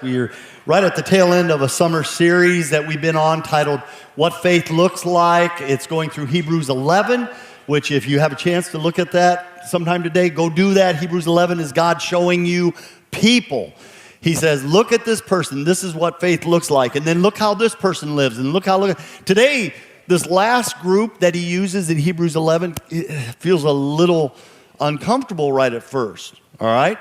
We're right at the tail end of a summer series that we've been on titled What Faith Looks Like. It's going through Hebrews 11, which if you have a chance to look at that sometime today, go do that. Hebrews 11 is God showing you people. He says, look at this person. This is what faith looks like. And then look how this person lives. And today, this last group that he uses in Hebrews 11 feels a little uncomfortable right at first. All right?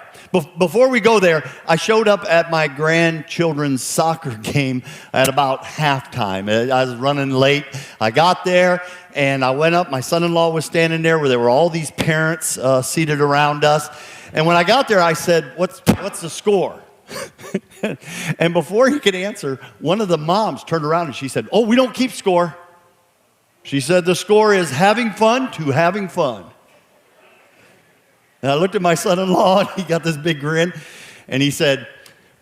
Before we go there, I showed up at my grandchildren's soccer game at about halftime. I was running late. I got there, and I went up. My son-in-law was standing there where there were all these parents seated around us. And when I got there, I said, what's the score? And before he could answer, one of the moms turned around and she said, oh, we don't keep score. She said the score is having fun to having fun. And I looked at my son-in-law, and he got this big grin, and he said,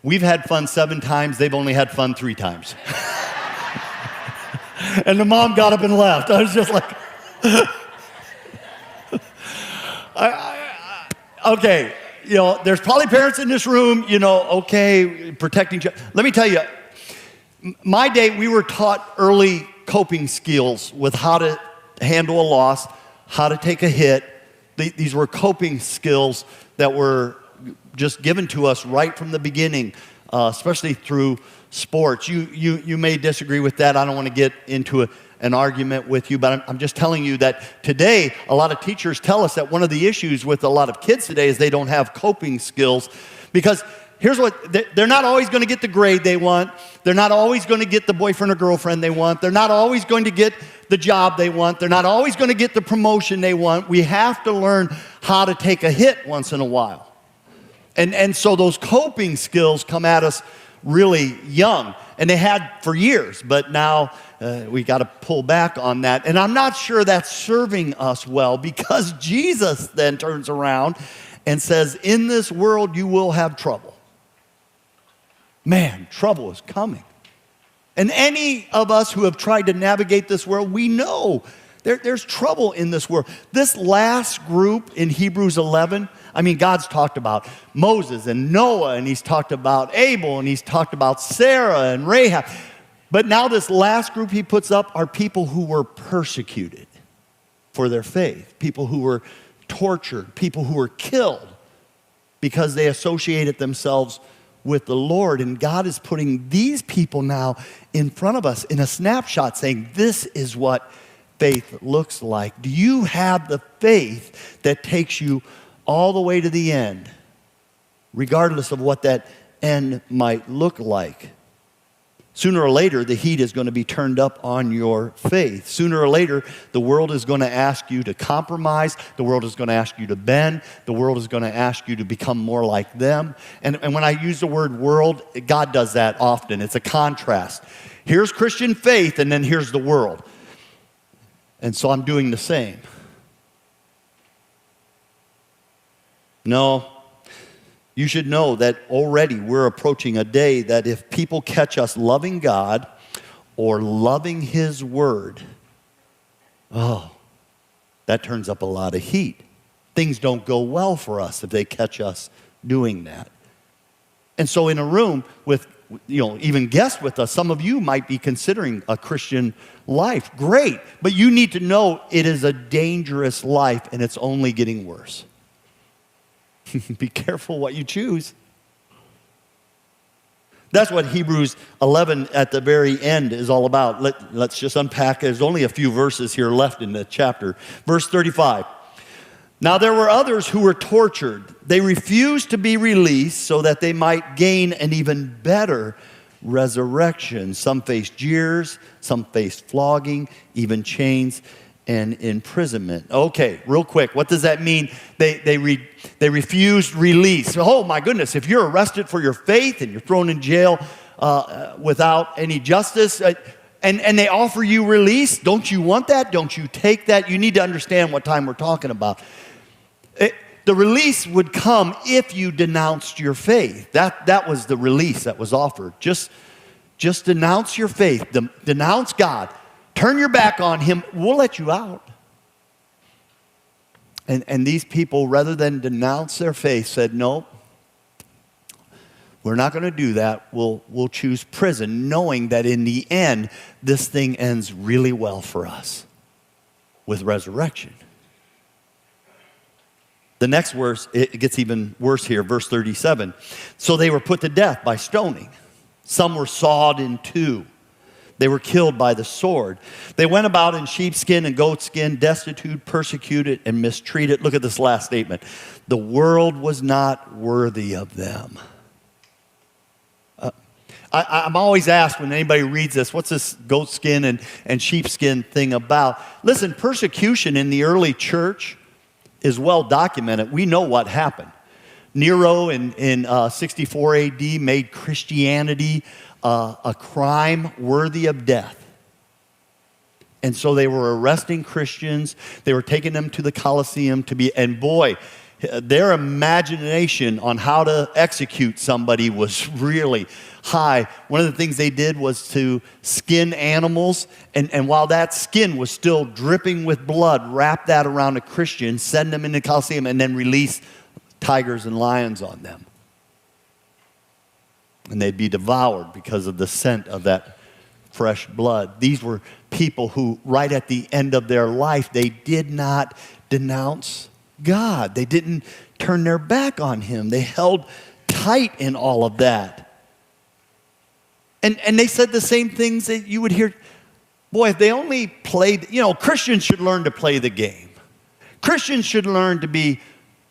we've had fun 7 times, they've only had fun 3 times. And the mom got up and left. I was just like, okay, there's probably parents in this room, okay, protecting children. Let me tell you, my day, we were taught early coping skills with how to handle a loss, how to take a hit. These were coping skills that were just given to us right from the beginning, especially through sports. You may disagree with that. I don't want to get into an argument with you, but I'm just telling you that today, a lot of teachers tell us that one of the issues with a lot of kids today is they don't have coping skills, because here's what, they're not always going to get the grade they want. They're not always going to get the boyfriend or girlfriend they want. They're not always going to get the job they want. They're not always going to get the promotion they want. We have to learn how to take a hit once in a while. And so those coping skills come at us really young. And they had for years, but now we got to pull back on that. And I'm not sure that's serving us well, because Jesus then turns around and says, in this world you will have trouble. Man, trouble is coming. And any of us who have tried to navigate this world, we know there's trouble in this world. This last group in Hebrews 11, God's talked about Moses and Noah, and he's talked about Abel, and he's talked about Sarah and Rahab. But now this last group he puts up are people who were persecuted for their faith, people who were tortured, people who were killed because they associated themselves with the Lord. And God is putting these people now in front of us in a snapshot, saying, this is what faith looks like. Do you have the faith that takes you all the way to the end, regardless of what that end might look like? Sooner or later, the heat is going to be turned up on your faith. Sooner or later, the world is going to ask you to compromise. The world is going to ask you to bend. The world is going to ask you to become more like them. And when I use the word world, God does that often. It's a contrast. Here's Christian faith, and then here's the world. And so I'm doing the same. No. You should know that already we're approaching a day that if people catch us loving God or loving His Word, that turns up a lot of heat. Things don't go well for us if they catch us doing that. And so in a room with, even guests with us, some of you might be considering a Christian life. Great. But you need to know it is a dangerous life, and it's only getting worse. Be careful what you choose. That's what Hebrews 11 at the very end is all about. Let's just unpack. There's only a few verses here left in the chapter. Verse 35. Now there were others who were tortured. They refused to be released so that they might gain an even better resurrection. Some faced jeers, some faced flogging, even chains and imprisonment. Okay, real quick, what does that mean? They refused release. Oh my goodness, if you're arrested for your faith and you're thrown in jail without any justice, and they offer you release, don't you want that? Don't you take that? You need to understand what time we're talking about. The release would come if you denounced your faith. That was the release that was offered. Just denounce your faith. Denounce God. Turn your back on Him. We'll let you out. And these people, rather than denounce their faith, said, nope, We're not going to do that. We'll choose prison, knowing that in the end, this thing ends really well for us with resurrection. The next verse, it gets even worse here, verse 37. So they were put to death by stoning. Some were sawed in two. They were killed by the sword. They went about in sheepskin and goatskin, destitute, persecuted, and mistreated. Look at this last statement. The world was not worthy of them. I'm always asked when anybody reads this, what's this goatskin and sheepskin thing about? Listen, persecution in the early church is well documented. We know what happened. Nero in 64 AD made Christianity a crime worthy of death. And so they were arresting Christians. They were taking them to the Colosseum to be, and boy, their imagination on how to execute somebody was really high. One of the things they did was to skin animals, and while that skin was still dripping with blood, wrap that around a Christian, send them into the Colosseum, and then release tigers and lions on them. And they'd be devoured because of the scent of that fresh blood. These were people who, right at the end of their life, they did not denounce God. They didn't turn their back on him. They held tight in all of that. And they said the same things that you would hear. Boy, if they only played, Christians should learn to play the game. Christians should learn to be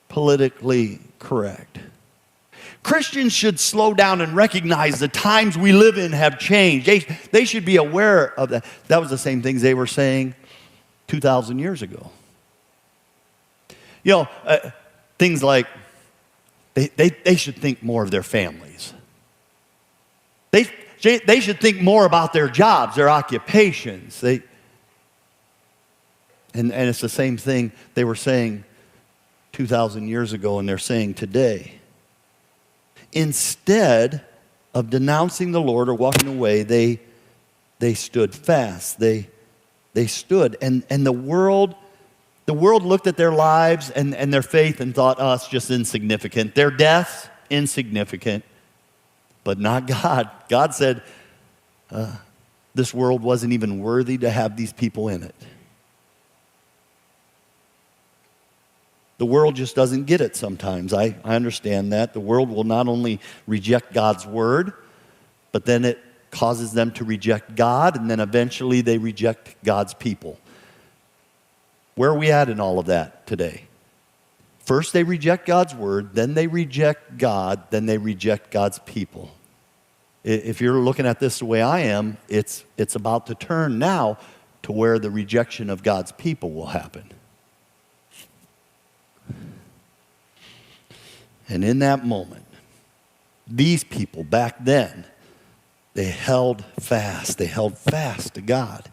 politically correct. Christians should slow down and recognize the times we live in have changed. They should be aware of that. That was the same things they were saying 2,000 years ago. Things like they should think more of their families. They should think more about their jobs, their occupations. And it's the same thing they were saying 2,000 years ago and they're saying today. Instead of denouncing the Lord or walking away, they stood fast. They stood. And the world looked at their lives and their faith and thought, it's just insignificant. Their deaths, insignificant. But not God. God said, this world wasn't even worthy to have these people in it. The world just doesn't get it sometimes. I understand that. The world will not only reject God's word, but then it causes them to reject God, and then eventually they reject God's people. Where are we at in all of that today? First they reject God's word, then they reject God, then they reject God's people. If you're looking at this the way I am, it's about to turn now to where the rejection of God's people will happen. And in that moment, these people back then, they held fast. They held fast to God.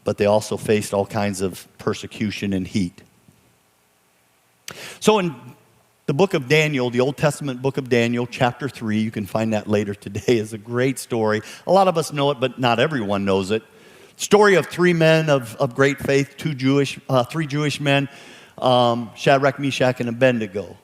But they also faced all kinds of persecution and heat. So in the book of Daniel, the Old Testament book of Daniel, chapter 3, you can find that later today, is a great story. A lot of us know it, but not everyone knows it. Story of three men of great faith, three Jewish men, Shadrach, Meshach, and Abednego.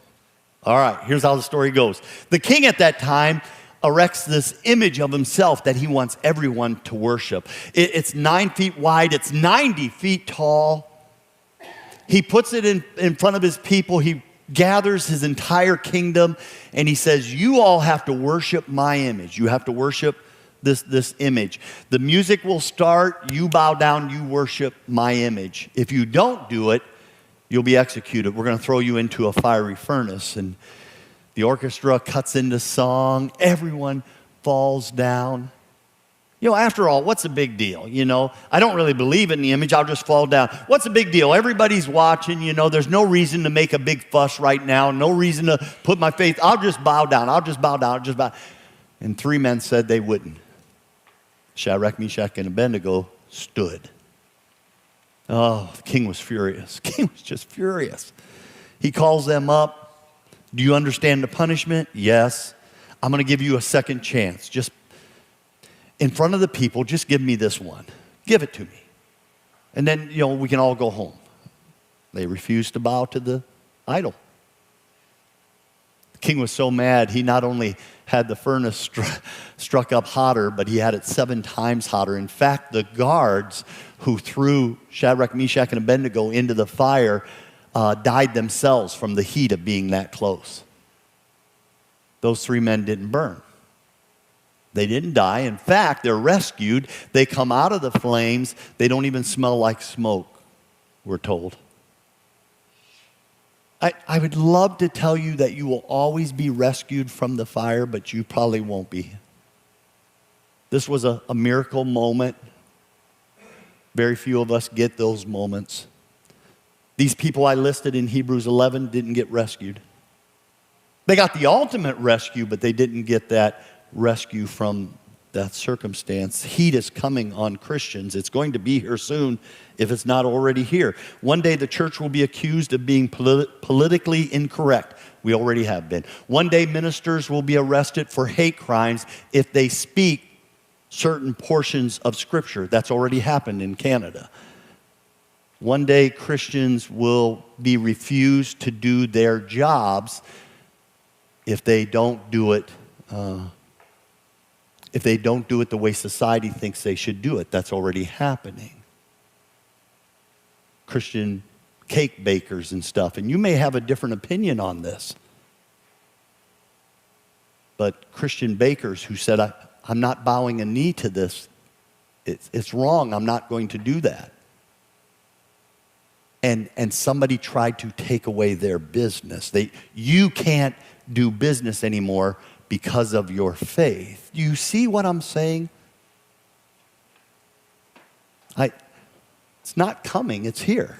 All right, here's how the story goes. The king at that time erects this image of himself that he wants everyone to worship. It's 9 feet wide. It's 90 feet tall. He puts it in front of his people. He gathers his entire kingdom, and he says, you all have to worship my image. You have to worship this image. The music will start. You bow down. You worship my image. If you don't do it, you'll be executed. We're going to throw you into a fiery furnace. And the orchestra cuts into song. Everyone falls down. After all, what's the big deal? I don't really believe in the image. I'll just fall down. What's the big deal? Everybody's watching. There's no reason to make a big fuss right now. No reason to put my faith. I'll just bow down. I'll just bow down. I'll just bow. And three men said they wouldn't. Shadrach, Meshach, and Abednego stood. Oh, the king was furious. The king was just furious. He calls them up. Do you understand the punishment? Yes. I'm going to give you a second chance. Just in front of the people, just give me this one. Give it to me. And then, we can all go home. They refused to bow to the idol. The king was so mad, he not only had the furnace struck up hotter, but he had it 7 times hotter. In fact, the guards who threw Shadrach, Meshach, and Abednego into the fire died themselves from the heat of being that close. Those 3 men didn't burn. They didn't die. In fact, they're rescued. They come out of the flames. They don't even smell like smoke, we're told. I would love to tell you that you will always be rescued from the fire, but you probably won't be. This was a miracle moment. Very few of us get those moments. These people I listed in Hebrews 11 didn't get rescued. They got the ultimate rescue, but they didn't get that rescue from that circumstance. Heat is coming on Christians. It's going to be here soon if it's not already here. One day the church will be accused of being politically incorrect. We already have been. One day ministers will be arrested for hate crimes if they speak certain portions of Scripture. That's already happened in Canada. One day Christians will be refused to do their jobs if they don't do it the way society thinks they should do it. That's already happening. Christian cake bakers and stuff. And you may have a different opinion on this. But Christian bakers who said, I'm not bowing a knee to this. It's wrong. I'm not going to do that. And somebody tried to take away their business. You can't do business anymore because of your faith. Do you see what I'm saying? It's not coming, it's here.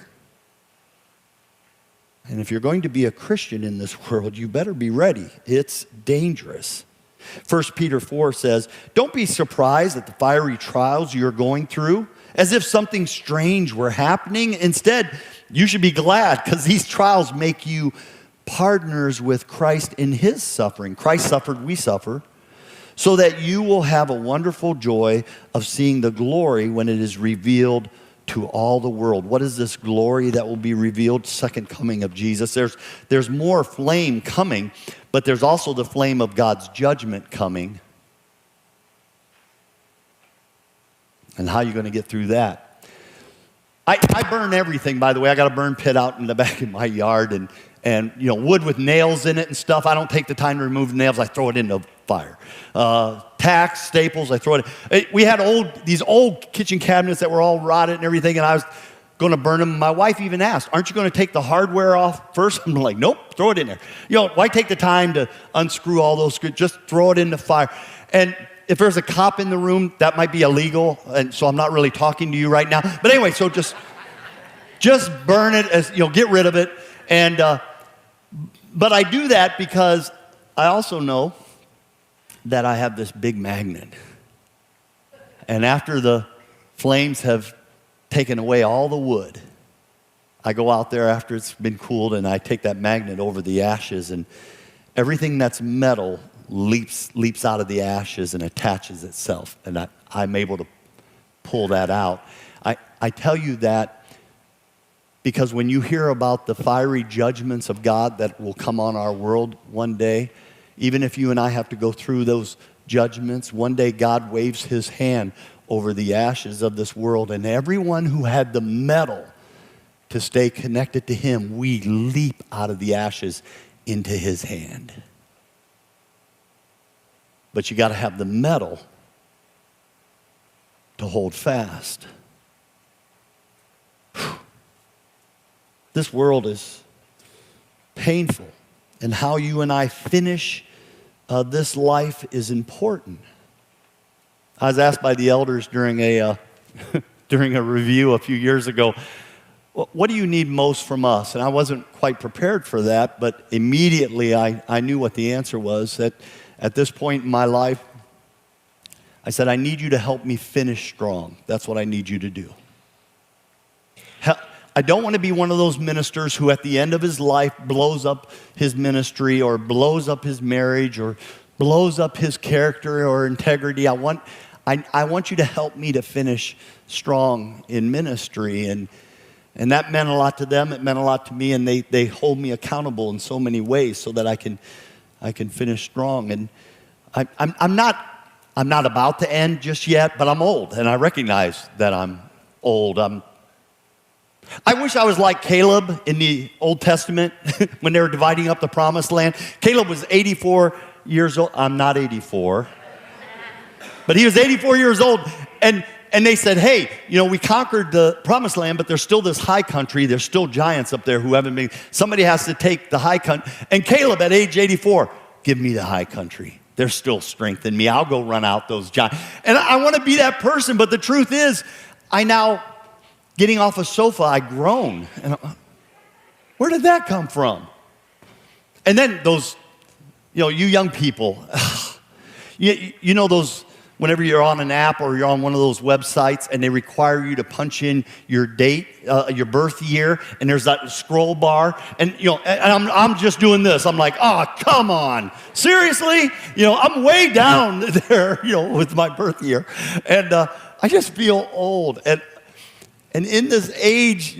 And if you're going to be a Christian in this world, you better be ready. It's dangerous. 1 Peter 4 says, don't be surprised at the fiery trials you're going through, as if something strange were happening. Instead, you should be glad, because these trials make you partners with Christ in his suffering. Christ suffered, we suffer, so that you will have a wonderful joy of seeing the glory when it is revealed to all the world. What is this glory that will be revealed? Second coming of Jesus. There's more flame coming, but there's also the flame of God's judgment coming. And how are you going to get through that? I burn everything, by the way. I got a burn pit out in the back of my yard, and wood with nails in it and stuff. I don't take the time to remove the nails. I throw it in the fire. Tacks, staples, I throw it in. We had these old kitchen cabinets that were all rotted and everything, and I was going to burn them. My wife even asked, aren't you going to take the hardware off first? I'm like, nope, throw it in there. Why take the time to unscrew all those screws? Just throw it in the fire. And if there's a cop in the room, that might be illegal, and so I'm not really talking to you right now. But anyway, so just burn it, get rid of it. And but I do that because I also know that I have this big magnet. And after the flames have taken away all the wood, I go out there after it's been cooled and I take that magnet over the ashes, and everything that's metal leaps out of the ashes and attaches itself. And I'm able to pull that out. I tell you that because when you hear about the fiery judgments of God that will come on our world one day, even if you and I have to go through those judgments, one day God waves his hand over the ashes of this world, and everyone who had the metal to stay connected to him, we leap out of the ashes into his hand. But you got to have the metal to hold fast. This world is painful, and how you and I finish this life is important. I was asked by the elders during a review a few years ago, what do you need most from us? And I wasn't quite prepared for that, but immediately I knew what the answer was. That at this point in my life, I said, I need you to help me finish strong. That's what I need you to do. I don't want to be one of those ministers who at the end of his life blows up his ministry or blows up his marriage or blows up his character or integrity. I want you to help me to finish strong in ministry. And that meant a lot to them. It meant a lot to me. And they hold me accountable in so many ways so that I can I can finish strong. And I'm not about to end just yet, but I'm old, and I recognize that I'm old. I wish I was like Caleb in the Old Testament when they were dividing up the promised land. Caleb was 84 years old. I'm not 84. But he was 84 years old, and they said, hey, we conquered the promised land, but there's still this high country. There's still giants up there who haven't been. Somebody has to take the high country. And Caleb at age 84, give me the high country. There's still strength in me. I'll go run out those giants. And I want to be that person, but the truth is, getting off a sofa, I groan. And where did that come from? And then those, you young people, you know those, whenever you're on an app or you're on one of those websites and they require you to punch in your date, your birth year, and there's that scroll bar, and I'm just doing this. I'm like, oh, come on, seriously? I'm way down there, with my birth year, and I just feel old. And in this age,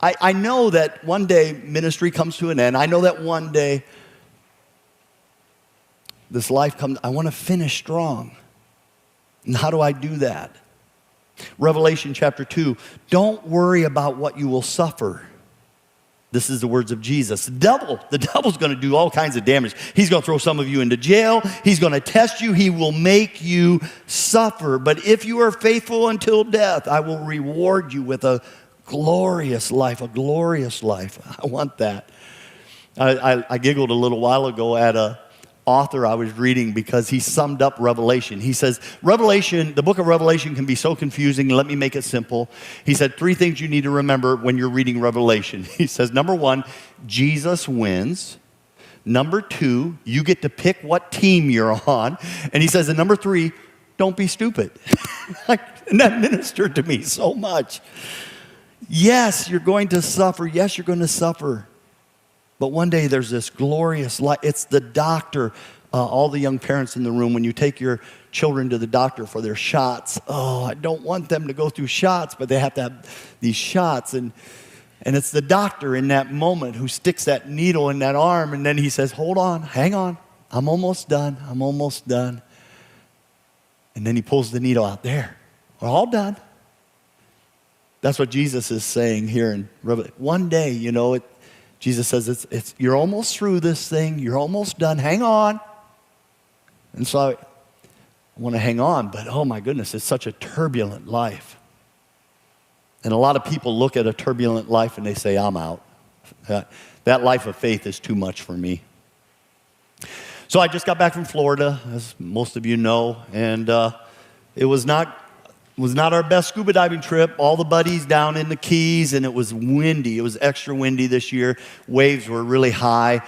I know that one day ministry comes to an end. I know that one day this life comes. I want to finish strong. And how do I do that? Revelation chapter 2, don't worry about what you will suffer. This is the words of Jesus. The devil's going to do all kinds of damage. He's going to throw some of you into jail. He's going to test you. He will make you suffer. But if you are faithful until death, I will reward you with a glorious life, a glorious life. I want that. I giggled a little while ago at a author I was reading because he summed up Revelation. He says, the book of Revelation can be so confusing. Let me make it simple. He said 3 things you need to remember when you're reading Revelation. He says, number 1, Jesus wins. Number 2, you get to pick what team you're on. And he says, and number 3, don't be stupid. And that ministered to me so much. Yes, you're going to suffer. Yes, you're going to suffer. But one day there's this glorious light. It's the doctor. All the young parents in the room, when you take your children to the doctor for their shots, I don't want them to go through shots, but they have to have these shots. And it's the doctor in that moment who sticks that needle in that arm, and then he says, hold on, hang on, I'm almost done, I'm almost done. And then he pulls the needle out there. We're all done. That's what Jesus is saying here in Revelation. One day, Jesus says, you're almost through this thing. You're almost done. Hang on. And so I want to hang on, but oh my goodness, it's such a turbulent life. And a lot of people look at a turbulent life and they say, I'm out. That life of faith is too much for me. So I just got back from Florida, as most of you know, and it was not our best scuba diving trip. All the buddies down in the Keys, and it was windy. It was extra windy this year. Waves were really high.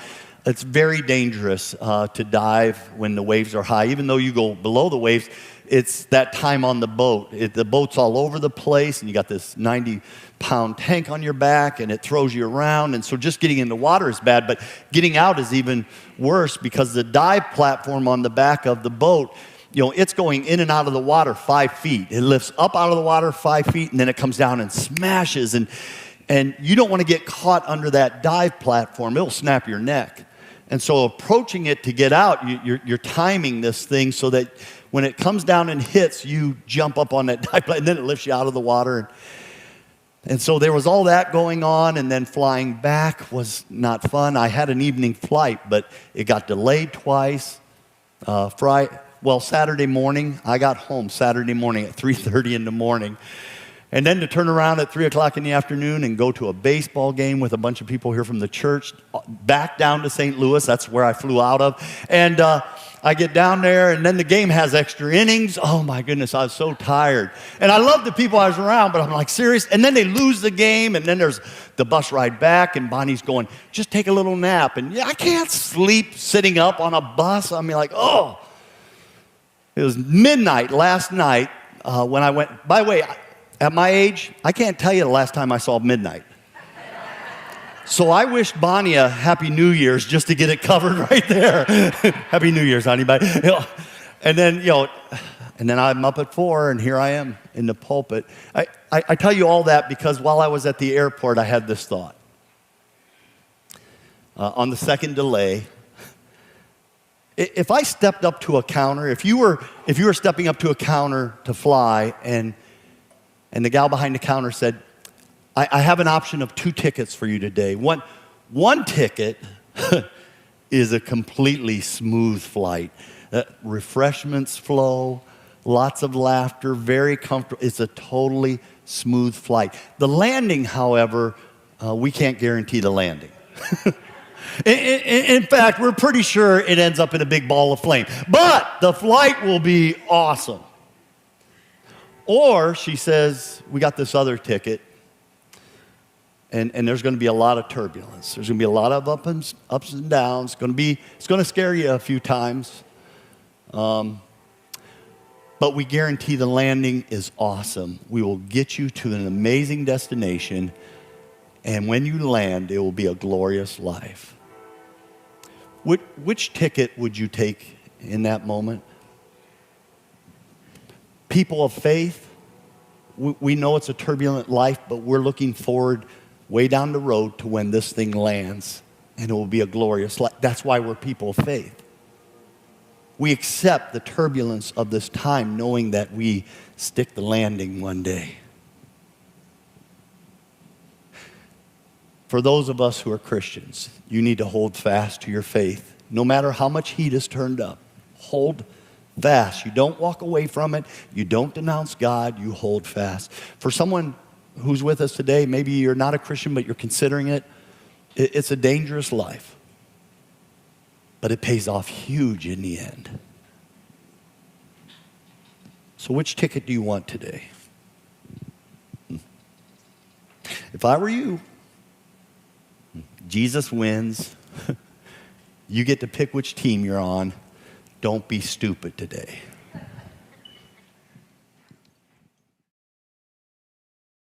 It's very dangerous to dive when the waves are high. Even though you go below the waves, it's that time on the boat. The boat's all over the place, and you got this 90-pound tank on your back, and it throws you around. And so just getting in the water is bad, but getting out is even worse because the dive platform on the back of the boat, it's going in and out of the water 5 feet. It lifts up out of the water 5 feet, and then it comes down and smashes. And you don't want to get caught under that dive platform. It'll snap your neck. And so approaching it to get out, you're timing this thing so that when it comes down and hits, you jump up on that dive platform, and then it lifts you out of the water. And so there was all that going on, and then flying back was not fun. I had an evening flight, but it got delayed twice. Saturday morning, I got home Saturday morning at 3:30 in the morning. And then to turn around at 3 o'clock in the afternoon and go to a baseball game with a bunch of people here from the church, back down to St. Louis, that's where I flew out of. And I get down there, and then the game has extra innings. Oh my goodness, I was so tired. And I love the people I was around, but I'm like, serious? And then they lose the game, and then there's the bus ride back, and Bonnie's going, just take a little nap. And I can't sleep sitting up on a bus. I mean, like, oh. It was midnight last night when I went. By the way, at my age, I can't tell you the last time I saw midnight. So I wished Bonnie a Happy New Year's just to get it covered right there. Happy New Year's, honey. And then I'm up at 4, and here I am in the pulpit. I tell you all that because while I was at the airport, I had this thought. On the second delay, If I stepped up to a counter, if you were stepping up to a counter to fly, and the gal behind the counter said, I have an option of 2 tickets for you today. One ticket is a completely smooth flight. Refreshments flow, lots of laughter, very comfortable. It's a totally smooth flight. The landing, however, we can't guarantee the landing. In fact, we're pretty sure it ends up in a big ball of flame. But the flight will be awesome. Or she says, we got this other ticket, and there's going to be a lot of turbulence. There's going to be a lot of ups and downs. It's going to scare you a few times. But we guarantee the landing is awesome. We will get you to an amazing destination, and when you land, it will be a glorious life. Which ticket would you take in that moment? People of faith, we know it's a turbulent life, but we're looking forward way down the road to when this thing lands, and it will be a glorious life. That's why we're people of faith. We accept the turbulence of this time, knowing that we stick the landing one day. For those of us who are Christians, you need to hold fast to your faith. No matter how much heat is turned up, hold fast. You don't walk away from it. You don't denounce God. You hold fast. For someone who's with us today, maybe you're not a Christian, but you're considering it, it's a dangerous life. But it pays off huge in the end. So which ticket do you want today? If I were you, Jesus wins. You get to pick which team you're on. Don't be stupid today.